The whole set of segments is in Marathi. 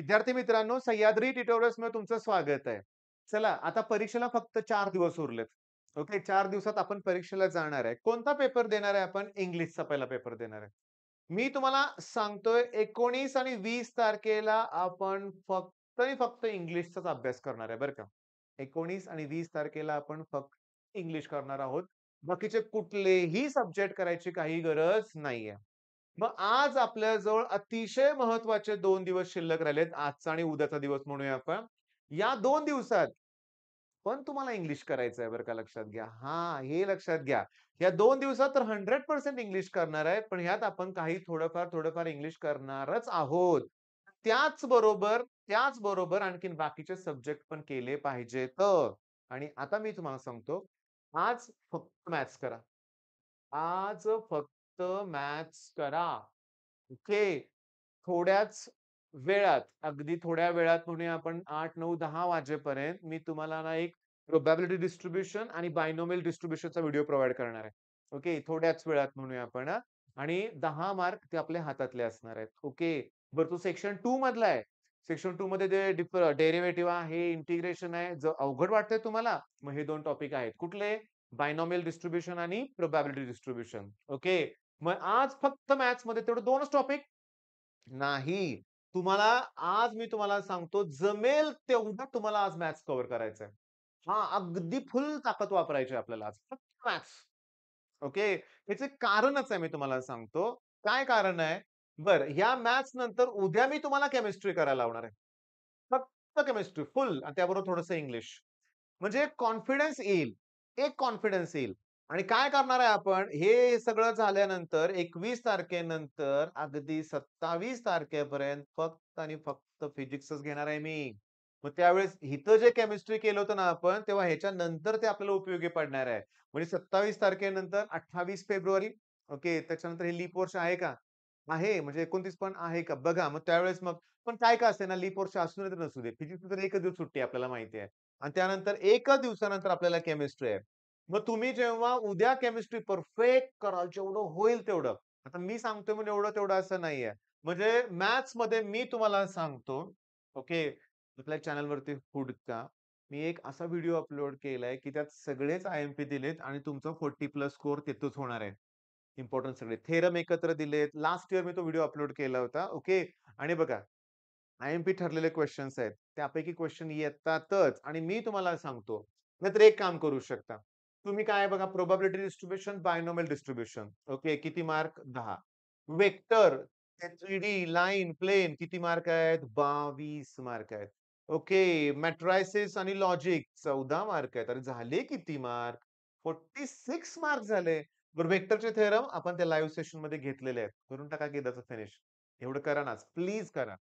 विद्यार्थी मित्रांनो, सह्याद्री ट्युटोरियल्समध्ये तुमचं स्वागत आहे. चला, आता परीक्षेला फक्त 4 दिवस उरलेत. ओके, 4 दिवसात आपण परीक्षेला जाणार आहे. कोणता पेपर देणार आहे आपण? इंग्लिशचा पहिला पेपर देणार आहे. मी तुम्हाला सांगतोय 19 आणि 20 तारखेला आपण फक्त आणि फक्त इंग्लिशचाच अभ्यास करणार आहे बरं का. 19 आणि 20 तारखेला आपण फक्त इंग्लिश करणार आहोत. बाकीचे कुठलेही सब्जेक्ट करायची काही गरज नाहीये. मग आज आपल्याजवळ अतिशय महत्त्वाचे 2 दिवस शिल्लक राहिलेत. आजचा आणि उद्याचा दिवस म्हणूया आपण. या 2 दिवसात पण तुम्हाला इंग्लिश करायचं आहे बरं का लक्षात घ्या. हां, हे लक्षात घ्या. या 2 दिवसात तर 100% इंग्लिश करणार आहे. पण ह्यात आपण काही थोडंफार इंग्लिश करणारच आहोत. त्याचबरोबर आणखीन बाकीचे सब्जेक्ट पण केले पाहिजेत. आणि आता मी तुम्हाला सांगतो, आज फक्त मॅथ्स करा. आज फक्त मॅथ्स करा. ओके. थोड्याच वेळात, अगदी थोड्या वेळात म्हणूया आपण 8, 9, 10 वाजेपर्यंत मी तुम्हाला ना एक प्रोबॅबिलिटी डिस्ट्रिब्युशन आणि बायनॉमियल डिस्ट्रिब्युशनचा व्हिडिओ प्रोव्हाईड करणार आहे. ओके. थोड्याच वेळात म्हणूया आपण हां. आणि 10 मार्क ते आपल्या हातातले असणार आहेत. ओके. बरं तो सेक्शन 2 मधला आहे. सेक्शन 2 मध्ये जे डेरिव्हेटिव्ह आहे, इंटिग्रेशन आहे. जर अवघड वाटतंय तुम्हाला, मग हे 2 टॉपिक आहेत. कुठले? बायनॉमियल डिस्ट्रिब्युशन आणि प्रोबॅबिलिटी डिस्ट्रिब्युशन. ओके. मग आज फक्त मॅथ्समध्ये तेवढे 2च टॉपिक नाही. आज मी तुम्हाला सांगतो जमेल तेवढं तुम्हाला आज मॅथ्स कव्हर करायचंय. हां, अगदी फुल ताकद वापरायची आहे आपल्याला आज. फक्त मॅथ्स. ओके. याचे कारणच आहे मी तुम्हाला सांगतो. काय कारण आहे? बरं, ह्या मॅथ्स नंतर उद्या मी तुम्हाला केमिस्ट्री करायला लावणार आहे. फक्त केमिस्ट्री फुल आणि त्याबरोबर थोडंसं इंग्लिश. म्हणजे कॉन्फिडन्स येईल. एक कॉन्फिडन्स येईल. आणि काय करणार आहे आपण, हे सगळं झाल्यानंतर 21 तारखेनंतर अगदी 27 तारखेपर्यंत फक्त आणि फक्त फिजिक्सच घेणार आहे मी. मग त्यावेळेस इथं जे केमिस्ट्री केलं होतं ना आपण, तेव्हा ह्याच्यानंतर ते आपल्याला उपयोगी पडणार आहे. म्हणजे 27 तारखेनंतर 28 फेब्रुवारी ओके. त्याच्यानंतर हे लीप वर्ष आहे का? आहे. म्हणजे 29 पण आहे का? बघा मग त्यावेळेस मग पण काय का असेना लीप वर्ष असू नये तर नसू दे. फिजिक्सची तर एकच दिवस सुट्टी आहे आपल्याला माहिती आहे. आणि त्यानंतर एकाच दिवसानंतर आपल्याला केमिस्ट्री आहे. मग तुम्ही जेव्हा उद्या केमिस्ट्री परफेक्ट कराल, जेवढं होईल तेवढं. आता मी सांगतोय म्हणून एवढं-तेवढं असं नाहीये. म्हणजे मॅथ्समध्ये मी तुम्हाला सांगतो, ओके. आपल्या चॅनलवरती हुडका. मी एक असा व्हिडिओ अपलोड केलाय, की त्यात सगळेच आय-एम-पी दिलेत आणि तुमचा 40+ स्कोर तिथंच होणार आहे. इम्पोर्टंट सगळे. थेरम एकत्र दिलेत. लास्ट इयर मी तो व्हिडिओ अपलोड केला होता. ओके. आणि बघा आय-एम-पी ठरलेले क्वेशन्स आहेत. त्यापैकी क्वेशन येतातच आणि मी तुम्हाला सांगतो. नाहीतर एक काम करू शकता. तुम्ही काय बघा probability distribution, binomial distribution. Okay. किती mark? 10. Vector, 3D, line, plane किती मार्क आहेत? 22 मार्क आहेत. ओके. मॅट्रायसिस आणि लॉजिक 14 मार्क आहेत. अरे झाले किती मार्क? 46 मार्क झाले. बरं वेक्टरचे थेरम आपण त्या लाईव्ह सेशनमध्ये घेतलेले आहेत. करून टाका की त्याचं फिनिश. एवढं करा ना, प्लीज करा.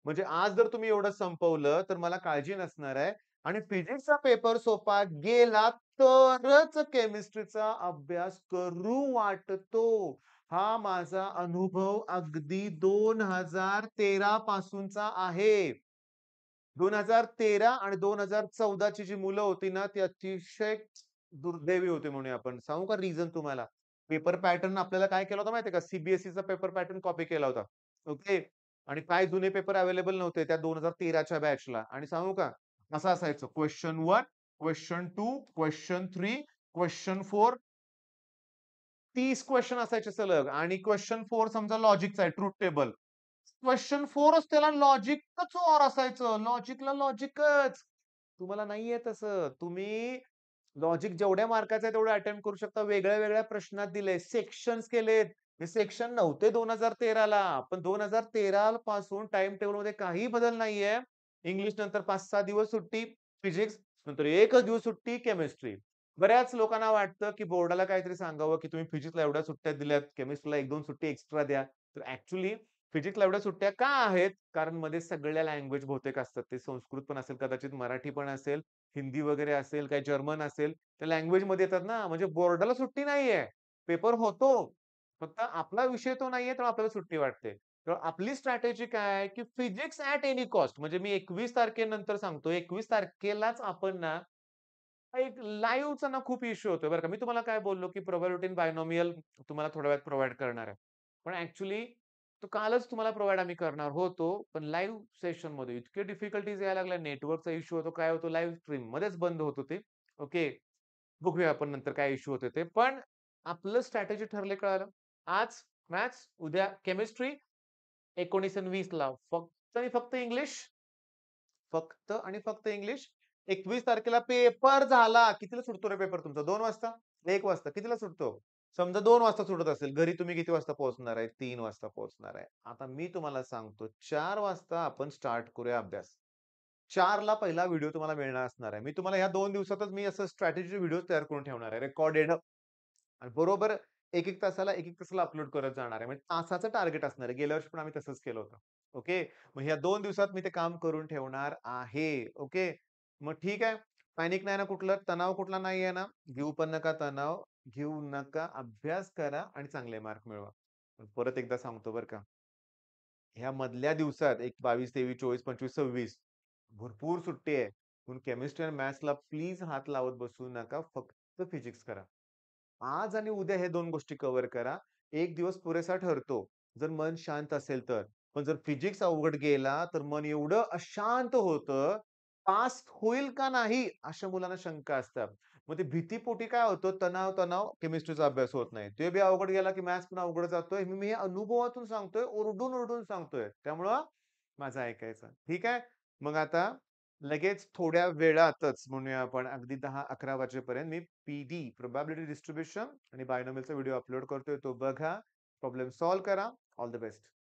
म्हणजे आज जर तुम्ही एवढं संपवलं, तर मला काळजी नसणार आहे आणि फिजिक्सचा पेपर सोपा गेला तरच केमिस्ट्रीचा अभ्यास करू वाटतो. हा माझा अनुभव अगदी 2013 पासूनचा आहे. 2013 आणि 2014 ची जी मुलं होती ना, ती अतिशय दुर्दैवी होते म्हणूया आपण. सांगू का रिझन तुम्हाला? पेपर पॅटर्न आपल्याला काय केला होता माहिती आहे का? सी पेपर पॅटर्न कॉपी केला होता. ओके. आणि काय जुने पेपर अवेलेबल नव्हते त्या 2013 च्या बॅचला आणि सांगू का? असं असायचं question 1, question 2, question 3, question 4 30 question असायचे सलग आणि क्वेशन 4 समजा लॉजिकचा आहे ट्रुथ टेबल. क्वेशन 4च त्याला लॉजिकच और असायचं. लॉजिकला लॉजिकच. तुम्हाला नाहीये तसं. तुम्ही लॉजिक जेवढ्या मार्काचं आहे तेवढं अटेम्प्ट करू शकता. वेगळ्या-वेगळ्या प्रश्नात दिले. सेक्शन्स केलेत. हे सेक्शन नव्हते 2013 ला. पण 2013 पासून टाईम टेबलमध्ये काही बदल नाहीये. इंग्लिश नंतर 5-6 दिवस सुट्टी, फिजिक्स नंतर एकच दिवस सुट्टी, केमिस्ट्री. बऱ्याच लोकांना वाटतं, की बोर्डाला काहीतरी सांगावं, की तुम्ही फिजिक्सला एवढ्या सुट्ट्या दिल्यात, केमिस्ट्रीला 1-2 सुट्टी एक्स्ट्रा द्या. तर ॲक्चुअली फिजिक्सला एवढ्या सुट्ट्या का आहेत? कारण मध्ये सगळ्या लँग्वेज बहुतेक असतात. ते संस्कृत पण असेल, कदाचित मराठी पण असेल, हिंदी वगैरे असेल, काही जर्मन असेल. त्या लँग्वेजमध्ये येतात ना, म्हणजे बोर्डाला सुट्टी नाहीये. पेपर होतो. फक्त आपला विषय तो नाहीये, तर आपल्याला सुट्टी वाटते. तर आपली स्ट्रॅटेजी काय आहे, की फिजिक्स ॲट एनी कॉस्ट म्हणजे मी 21 तारखेनंतर सांगतो. 21 तारखेलाच आपण ना एक लाईव्हचा ना खूप इश्यू होतोय बरं का. मी तुम्हाला काय बोललो, की प्रोबॅबिलिटी बायनॉमियल तुम्हाला थोड्या वेळात प्रोव्हाईड करणार आहे. पण ॲक्चुअली तो कालच तुम्हाला प्रोव्हाईड आम्ही करणार होतो. पण लाईव्ह सेशनमध्ये इतके डिफिकल्टीज यायला लागल्या. नेटवर्कचा इश्यू होतो, काय होतो लाईव्ह स्ट्रीममध्येच बंद होत होते. ओके. बघूया आपण नंतर काय इश्यू होते ते. पण आपलं स्ट्रॅटेजी ठरले कळालं. आज मॅथ्स, उद्या केमिस्ट्री, 19 आणि 20 ला फक्त आणि फक्त इंग्लिश. फक्त आणि फक्त इंग्लिश. 21 तारखेला पेपर झाला. कितीला सुटतो रे पेपर तुमचा? 2 वाजता? 1 वाजता. कितीला सुटतो? समजा 2 वाजता सुटत असेल. घरी तुम्ही किती वाजता पोहोचणार आहे? 3 वाजता पोहोचणार आहे. आता मी तुम्हाला सांगतो 4 वाजता आपण स्टार्ट करूया अभ्यास. 4 ला पहिला व्हिडिओ तुम्हाला मिळणार असणार आहे. मी तुम्हाला ह्या 2 दिवसातच मी असं स्ट्रॅटेजी व्हिडिओज तयार करून ठेवणार आहे. रेकॉर्डेड आणि बरोबर 1-1 तासाला, 1-1 तासाला अपलोड करत जाणार आहे. म्हणजे तासाचं टार्गेट असणार आहे. गेल्या वर्षी पण आम्ही तसंच केलं होतं. ओके. मग ह्या 2 दिवसात मी ते काम करून ठेवणार आहे. ओके. मग ठीक आहे. पॅनिक नाही ना कुठलं, तणाव कुठला नाहीये ना? घेऊ पण नका तणाव, घेऊ नका. अभ्यास करा आणि चांगले मार्क मिळवा. पण परत एकदा सांगतो बरं का. ह्या मधल्या दिवसात एक 22, 23, 24, 25, 26 भरपूर सुट्टी आहे. म्हणून केमिस्ट्री आणि मॅथ्सला प्लीज हात लावत बसू नका. फक्त फिजिक्स करा. आज आणि उद्या हे 2 गोष्टी कव्हर करा. एक दिवस पुरेसा ठरतो, जर मन शांत असेल तर. पण जर फिजिक्स अवघड गेला, तर मन एवढं अशांत होतं, पास होईल का नाही, अशा मुलांना शंका असतात. मग ते भीतीपोटी काय होतं, तणाव-तणाव केमिस्ट्रीचा अभ्यास होत नाही. ते बी अवघड गेला, की मॅथ्स पण अवघड जातोय. मी हे अनुभवातून सांगतोय, ओरडून-ओरडून सांगतोय. त्यामुळं माझं ऐकायचं. ठीक आहे? मग आता लगेच थोड्या वेळातच म्हणूया आपण अगदी 10-11 वाजेपर्यंत मी PD प्रोबॅबिलिटी डिस्ट्रिब्युशन आणि बायनॉमियलचा व्हिडिओ अपलोड करतोय. तो बघा, प्रॉब्लेम सॉल्व्ह करा. All the best.